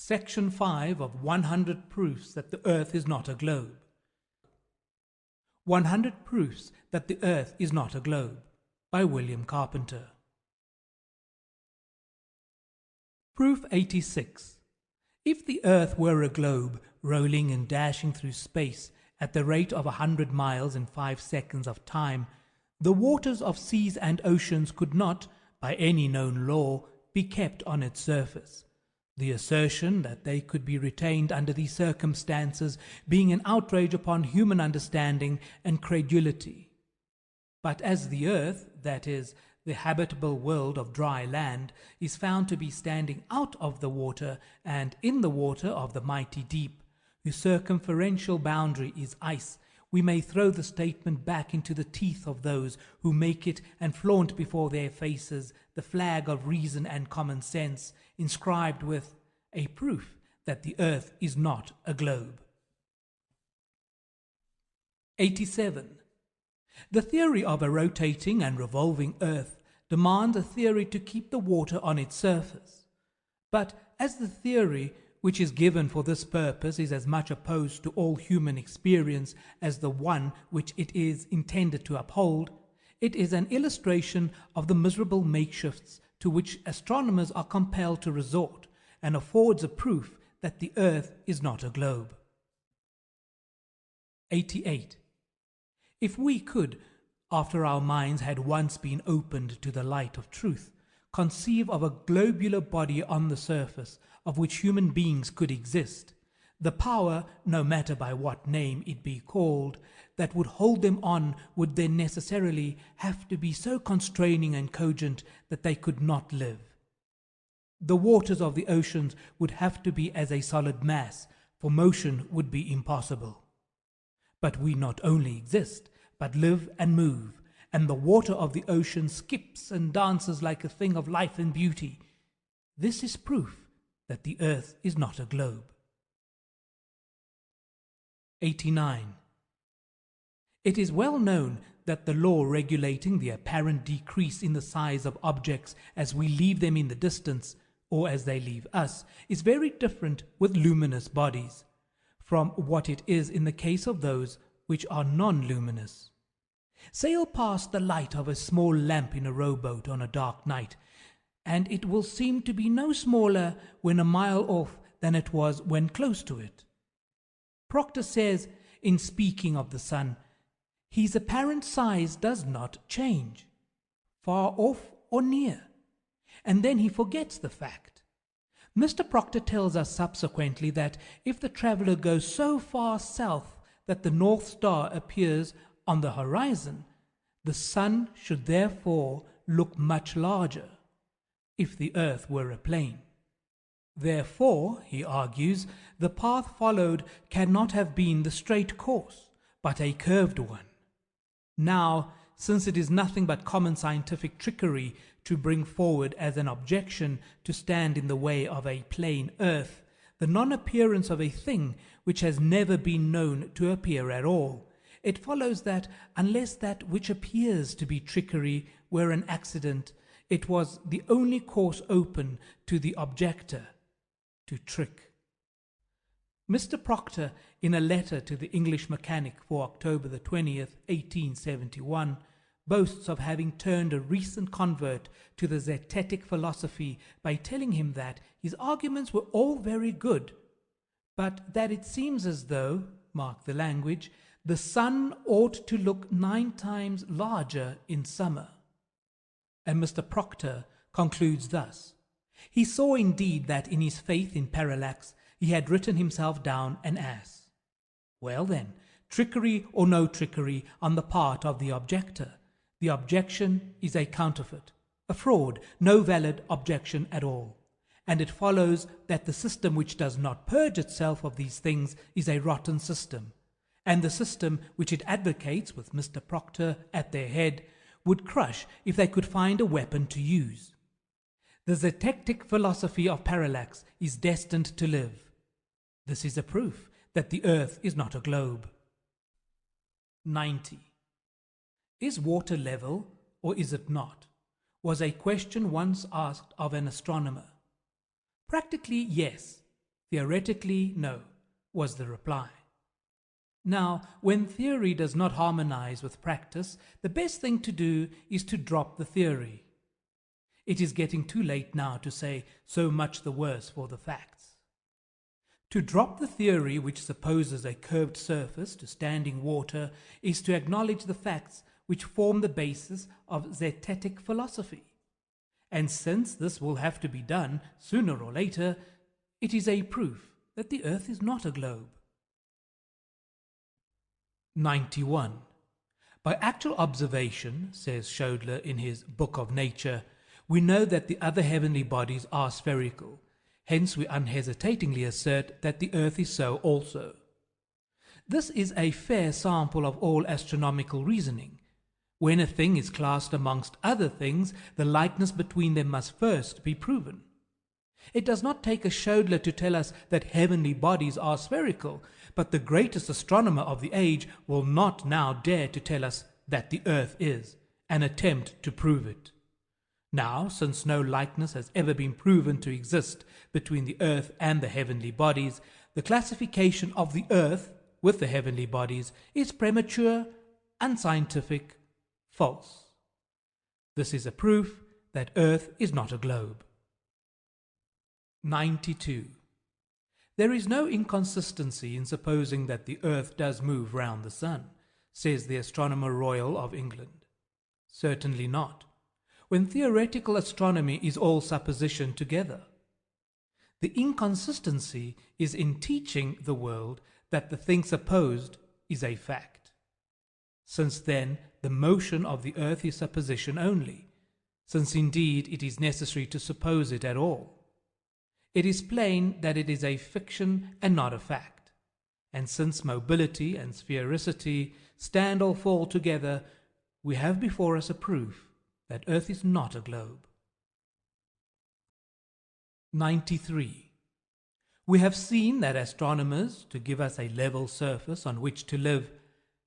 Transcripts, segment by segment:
Section 5 of 100 Proofs that the Earth is not a Globe. 100 Proofs that the Earth is not a Globe, by William Carpenter. Proof 86. If the Earth were a globe rolling and dashing through space at the rate of 100 miles in 5 seconds of time, the waters of seas and oceans could not, by any known law, be kept on its surface. The assertion that they could be retained under these circumstances being an outrage upon human understanding and credulity. But as the earth, that is, the habitable world of dry land, is found to be standing out of the water and in the water of the mighty deep, whose circumferential boundary is ice, we may throw the statement back into the teeth of those who make it and flaunt before their faces the flag of reason and common sense, inscribed with a proof that the earth is not a globe. 87. The theory of a rotating and revolving earth demands a theory to keep the water on its surface. But as the theory which is given for this purpose is as much opposed to all human experience as the one which it is intended to uphold, it is an illustration of the miserable makeshifts to which astronomers are compelled to resort, and affords a proof that the earth is not a globe. 88. If we could, after our minds had once been opened to the light of truth, conceive of a globular body on the surface of which human beings could exist, the power, no matter by what name it be called, that would hold them on would then necessarily have to be so constraining and cogent that they could not live. The waters of the oceans would have to be as a solid mass, for motion would be impossible. But we not only exist, but live and move, and the water of the ocean skips and dances like a thing of life and beauty. This is proof that the earth is not a globe. 89. It is well known that the law regulating the apparent decrease in the size of objects as we leave them in the distance, or as they leave us, is very different with luminous bodies from what it is in the case of those which are non-luminous. Sail past the light of a small lamp in a rowboat on a dark night, and it will seem to be no smaller when a mile off than it was when close to it. Proctor says, in speaking of the sun, his apparent size does not change, far off or near, and then he forgets the fact. Mr. Proctor tells us subsequently that if the traveller goes so far south that the North Star appears on the horizon, the sun should therefore look much larger, if the earth were a plane. Therefore, he argues, the path followed cannot have been the straight course, but a curved one. Now, since it is nothing but common scientific trickery to bring forward as an objection to stand in the way of a plane earth, the non-appearance of a thing which has never been known to appear at all, it follows that unless that which appears to be trickery were an accident, it was the only course open to the objector to trick. Mr. Proctor, in a letter to the English Mechanic for October the 20th, 1871, boasts of having turned a recent convert to the zetetic philosophy by telling him that his arguments were all very good, but that it seems as though, mark the language, the sun ought to look 9 times larger in summer. And Mr. Proctor concludes thus: he saw indeed that in his faith in parallax he had written himself down an ass. Well then, trickery or no trickery on the part of the objector, the objection is a counterfeit, a fraud, no valid objection at all. And it follows that the system which does not purge itself of these things is a rotten system, and the system which it advocates, with Mr. Proctor at their head, would crush if they could find a weapon to use. The zetetic philosophy of parallax is destined to live. This is a proof that the earth is not a globe. 90. Is water level or is it not? Was a question once asked of an astronomer. Practically, yes. Theoretically, no, was the reply. Now, when theory does not harmonize with practice, the best thing to do is to drop the theory. It is getting too late now to say so much the worse for the facts. To drop the theory which supposes a curved surface to standing water is to acknowledge the facts which form the basis of zetetic philosophy. And since this will have to be done sooner or later, it is a proof that the earth is not a globe. 91. By actual observation, says Schrodler in his Book of Nature, we know that the other heavenly bodies are spherical. Hence we unhesitatingly assert that the earth is so also. This is a fair sample of all astronomical reasoning. When a thing is classed amongst other things, the likeness between them must first be proven. It does not take a Schrodler to tell us that heavenly bodies are spherical, but the greatest astronomer of the age will not now dare to tell us that the earth is, and attempt to prove it. Now, since no likeness has ever been proven to exist between the earth and the heavenly bodies, the classification of the earth with the heavenly bodies is premature, unscientific, false. This is a proof that earth is not a globe. 92. There is no inconsistency in supposing that the earth does move round the sun, says the Astronomer Royal of England. Certainly not, when theoretical astronomy is all supposition together. The inconsistency is in teaching the world that the thing supposed is a fact. Since then, the motion of the earth is supposition only, since indeed it is necessary to suppose it at all. It is plain that it is a fiction and not a fact, and since mobility and sphericity stand or fall together, we have before us a proof that earth is not a globe. 93. We have seen that astronomers, to give us a level surface on which to live,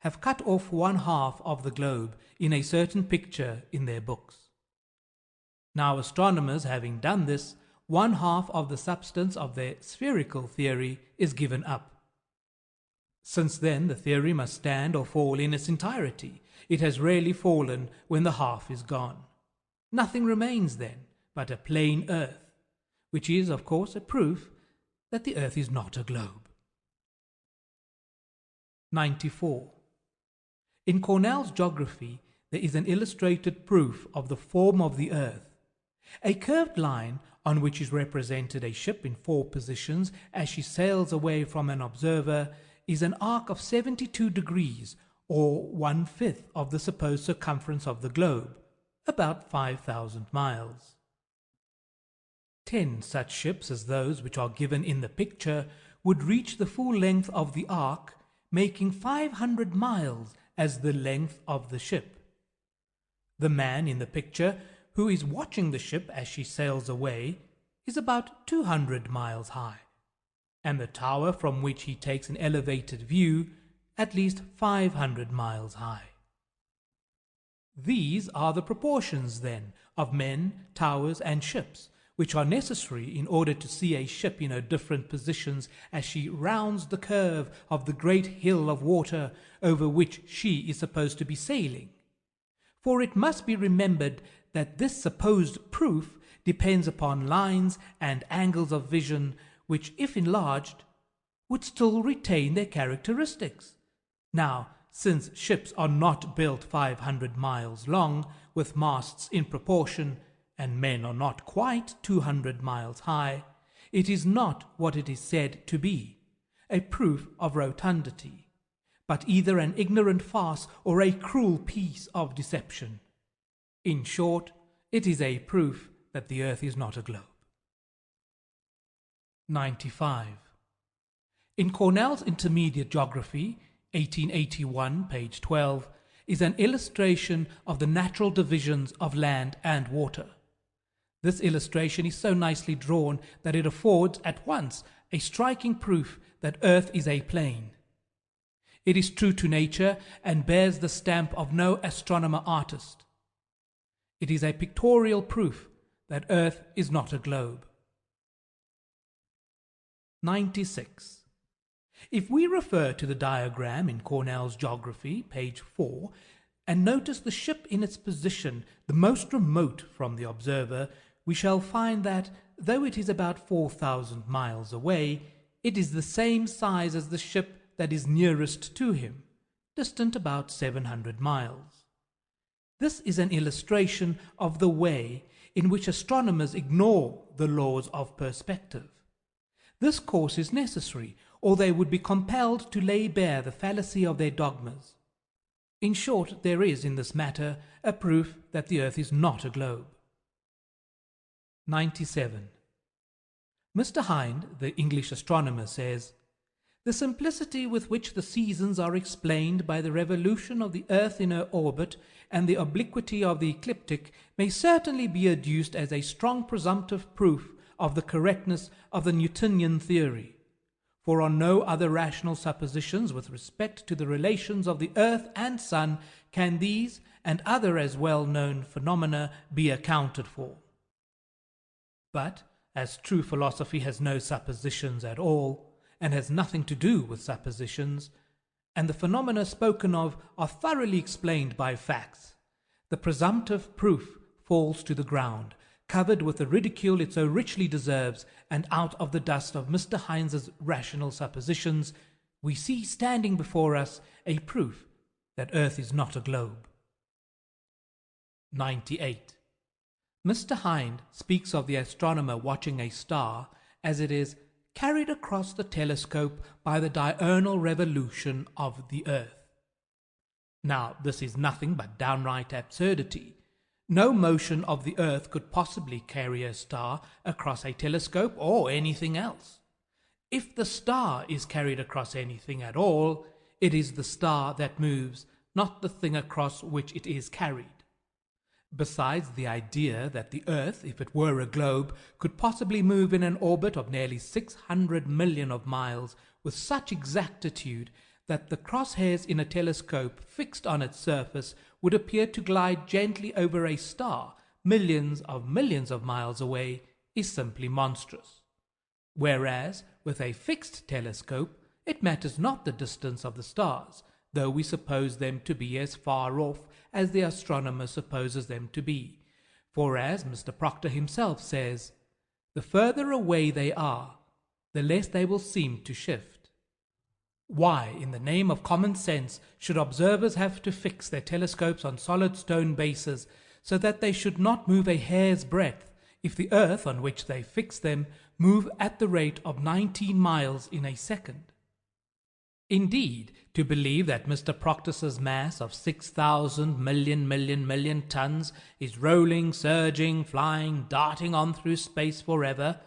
have cut off one half of the globe in a certain picture in their books. Now astronomers, having done this, one half of the substance of their spherical theory is given up. Since then the theory must stand or fall in its entirety. It has rarely fallen when the half is gone. Nothing remains then but a plain earth, which is of course a proof that the earth is not a globe. 94. In Cornell's geography there is an illustrated proof of the form of the earth. A curved line on which is represented a ship in 4 positions as she sails away from an observer is an arc of 72 degrees, or 1/5 of the supposed circumference of the globe, about 5,000 miles. 10 such ships as those which are given in the picture would reach the full length of the arc, making 500 miles as the length of the ship. The man in the picture, who is watching the ship as she sails away, is about 200 miles high, and the tower from which he takes an elevated view at least 500 miles high. These are the proportions, then, of men, towers, and ships, which are necessary in order to see a ship in her different positions as she rounds the curve of the great hill of water over which she is supposed to be sailing. For it must be remembered that this supposed proof depends upon lines and angles of vision which, if enlarged, would still retain their characteristics. Now, since ships are not built 500 miles long, with masts in proportion, and men are not quite 200 miles high, it is not what it is said to be, a proof of rotundity, but either an ignorant farce or a cruel piece of deception. In short, it is a proof that the earth is not a globe. 95. In Cornell's Intermediate Geography, 1881, page 12, is an illustration of the natural divisions of land and water. This illustration is so nicely drawn that it affords at once a striking proof that earth is a plane. It is true to nature and bears the stamp of no astronomer-artist. It is a pictorial proof that earth is not a globe. 96. If we refer to the diagram in Cornell's Geography, page 4, and notice the ship in its position the most remote from the observer, we shall find that, though it is about 4,000 miles away, it is the same size as the ship that is nearest to him, distant about 700 miles. This is an illustration of the way in which astronomers ignore the laws of perspective. This course is necessary, or they would be compelled to lay bare the fallacy of their dogmas. In short, there is in this matter a proof that the earth is not a globe. 97. Mr. Hind, the English astronomer, says, "The simplicity with which the seasons are explained by the revolution of the earth in her orbit and the obliquity of the ecliptic may certainly be adduced as a strong presumptive proof of the correctness of the Newtonian theory. For on no other rational suppositions with respect to the relations of the earth and sun can these and other as well-known phenomena be accounted for." But, as true philosophy has no suppositions at all, and has nothing to do with suppositions, and the phenomena spoken of are thoroughly explained by facts, the presumptive proof falls to the ground, covered with the ridicule it so richly deserves, and out of the dust of Mr. Hind's rational suppositions, we see standing before us a proof that earth is not a globe. 98. Mr. Hind speaks of the astronomer watching a star as it is carried across the telescope by the diurnal revolution of the earth. Now, this is nothing but downright absurdity. No motion of the earth could possibly carry a star across a telescope or anything else. If the star is carried across anything at all, it is the star that moves, not the thing across which it is carried. Besides, the idea that the earth, if it were a globe, could possibly move in an orbit of nearly 600 million of miles with such exactitude that the crosshairs in a telescope fixed on its surface would appear to glide gently over a star millions of miles away, is simply monstrous. Whereas, with a fixed telescope, it matters not the distance of the stars, though we suppose them to be as far off as the astronomer supposes them to be. For as Mr. Proctor himself says, "The further away they are, the less they will seem to shift." Why, in the name of common sense, should observers have to fix their telescopes on solid stone bases so that they should not move a hair's breadth, if the earth on which they fix them move at the rate of 19 miles in a second? Indeed, to believe that Mr. Proctor's mass of 6,000 million tons is rolling, surging, flying, darting on through space forever,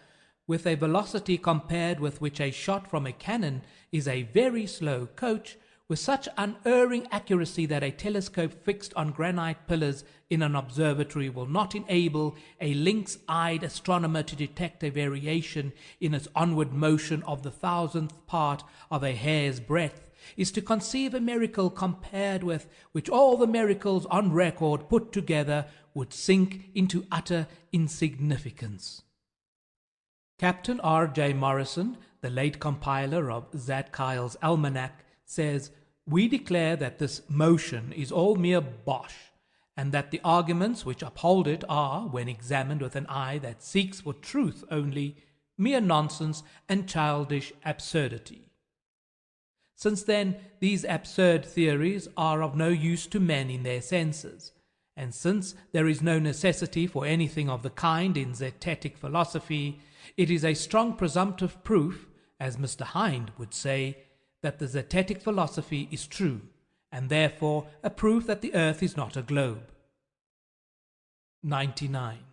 with a velocity compared with which a shot from a cannon is a very slow coach, with such unerring accuracy that a telescope fixed on granite pillars in an observatory will not enable a lynx-eyed astronomer to detect a variation in its onward motion of the 1,000th part of a hair's breadth, is to conceive a miracle compared with which all the miracles on record put together would sink into utter insignificance. Captain R.J. Morrison, the late compiler of Zadkiel's Almanac, says, "We declare that this motion is all mere bosh, and that the arguments which uphold it are, when examined with an eye that seeks for truth only, mere nonsense and childish absurdity." Since then, these absurd theories are of no use to men in their senses, and since there is no necessity for anything of the kind in zetetic philosophy, it is a strong presumptive proof, as Mr. Hind would say, that the zetetic philosophy is true, and therefore a proof that the earth is not a globe. 99.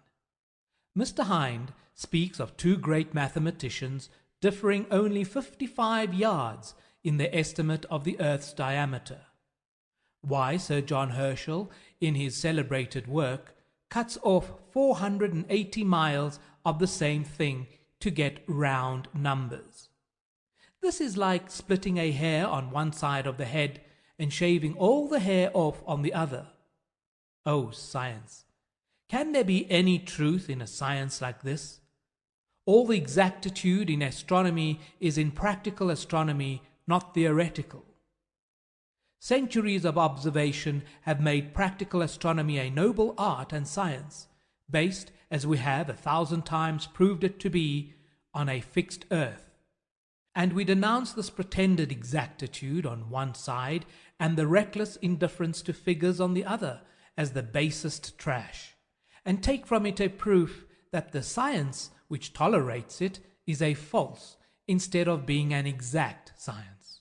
Mr. Hind speaks of two great mathematicians differing only 55 yards in their estimate of the earth's diameter. Why Sir John Herschel, in his celebrated work, cuts off 480 miles of the same thing to get round numbers. This is like splitting a hair on one side of the head and shaving all the hair off on the other. Oh, science! Can there be any truth in a science like this? All the exactitude in astronomy is in practical astronomy, not theoretical. Centuries of observation have made practical astronomy a noble art and science, based, as we have 1,000 times proved it to be, on a fixed earth. And we denounce this pretended exactitude on one side and the reckless indifference to figures on the other as the basest trash, and take from it a proof that the science which tolerates it is a false instead of being an exact science.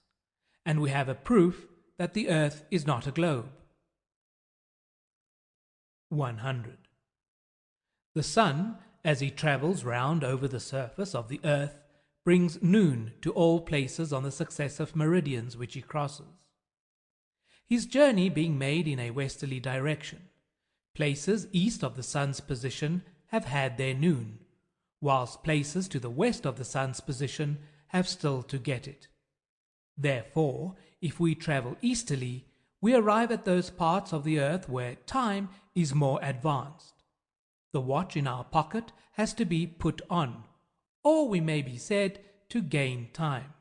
And we have a proof that the earth is not a globe. 100. The sun, as he travels round over the surface of the earth, brings noon to all places on the successive meridians which he crosses. His journey being made in a westerly direction, places east of the sun's position have had their noon, whilst places to the west of the sun's position have still to get it. Therefore, if we travel easterly, we arrive at those parts of the earth where time is more advanced. The watch in our pocket has to be put on, or we may be said to gain time.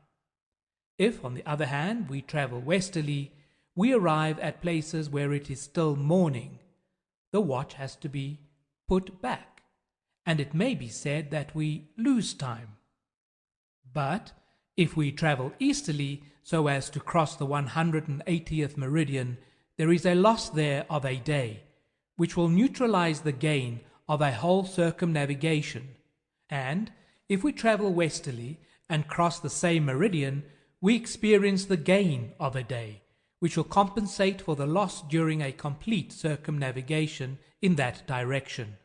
If, on the other hand, we travel westerly, we arrive at places where it is still morning. The watch has to be put back, and it may be said that we lose time. But if we travel easterly so as to cross the 180th meridian, there is a loss there of a day, which will neutralize the gain of a whole circumnavigation. And if we travel westerly and cross the same meridian, we experience the gain of a day, which will compensate for the loss during a complete circumnavigation in that direction.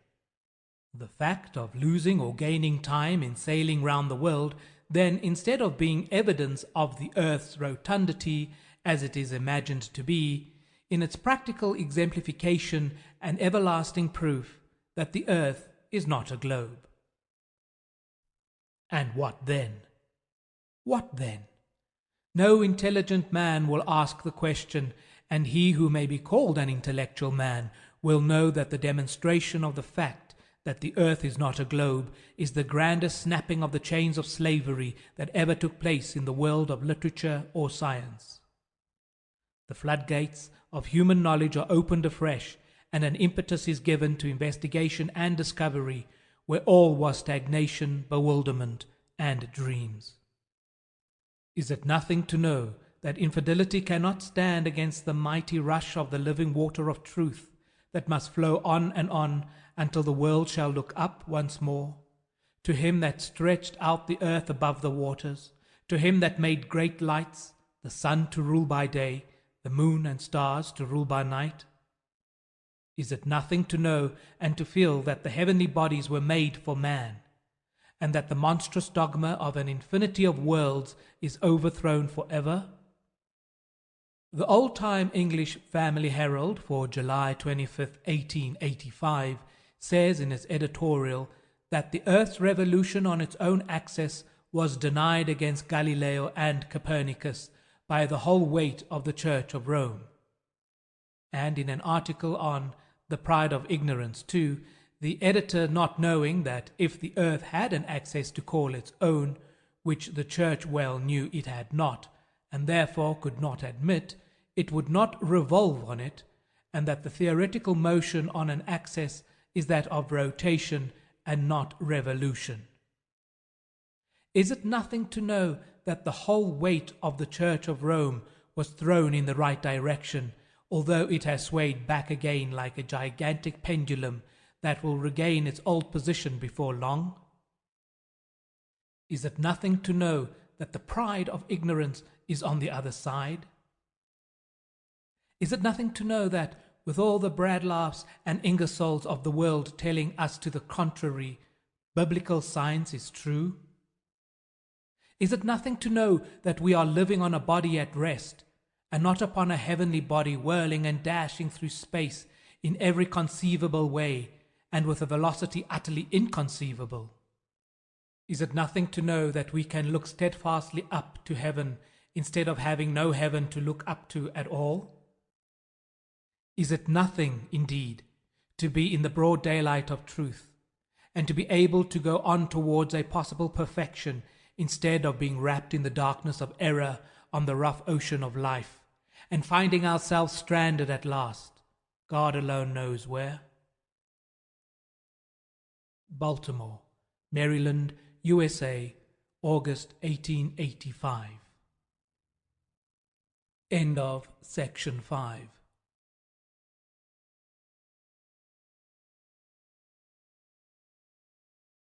The fact of losing or gaining time in sailing round the world, then, instead of being evidence of the earth's rotundity as it is imagined to be, in its practical exemplification and everlasting proof that the earth is not a globe. And what then? What then? No intelligent man will ask the question, and he who may be called an intellectual man will know that the demonstration of the fact that the earth is not a globe is the grandest snapping of the chains of slavery that ever took place in the world of literature or science. The floodgates of human knowledge are opened afresh, and an impetus is given to investigation and discovery where all was stagnation, bewilderment, and dreams. Is it nothing to know that infidelity cannot stand against the mighty rush of the living water of truth that must flow on and on until the world shall look up once more? To him that stretched out the earth above the waters, to him that made great lights, the sun to rule by day, the moon and stars to rule by night? Is it nothing to know and to feel that the heavenly bodies were made for man, and that the monstrous dogma of an infinity of worlds is overthrown forever? The old-time English Family Herald for July 25th, 1885, says in its editorial that the earth's revolution on its own axis was denied against Galileo and Copernicus by the whole weight of the Church of Rome. And in an article on The Pride of Ignorance too, the editor, not knowing that if the earth had an axis to call its own, which the Church well knew it had not, and therefore could not admit, it would not revolve on it, and that the theoretical motion on an axis is that of rotation and not revolution. Is it nothing to know that the whole weight of the Church of Rome was thrown in the right direction, although it has swayed back again like a gigantic pendulum that will regain its old position before long? Is it nothing to know that the pride of ignorance is on the other side? Is it nothing to know that, with all the Bradlaughs and Ingersolls of the world telling us to the contrary, biblical science is true? Is it nothing to know that we are living on a body at rest, and not upon a heavenly body whirling and dashing through space in every conceivable way, and with a velocity utterly inconceivable? Is it nothing to know that we can look steadfastly up to heaven instead of having no heaven to look up to at all? Is it nothing, indeed, to be in the broad daylight of truth, and to be able to go on towards a possible perfection instead of being wrapped in the darkness of error on the rough ocean of life, and finding ourselves stranded at last, God alone knows where. Baltimore, Maryland, USA, August 1885. End of section 5.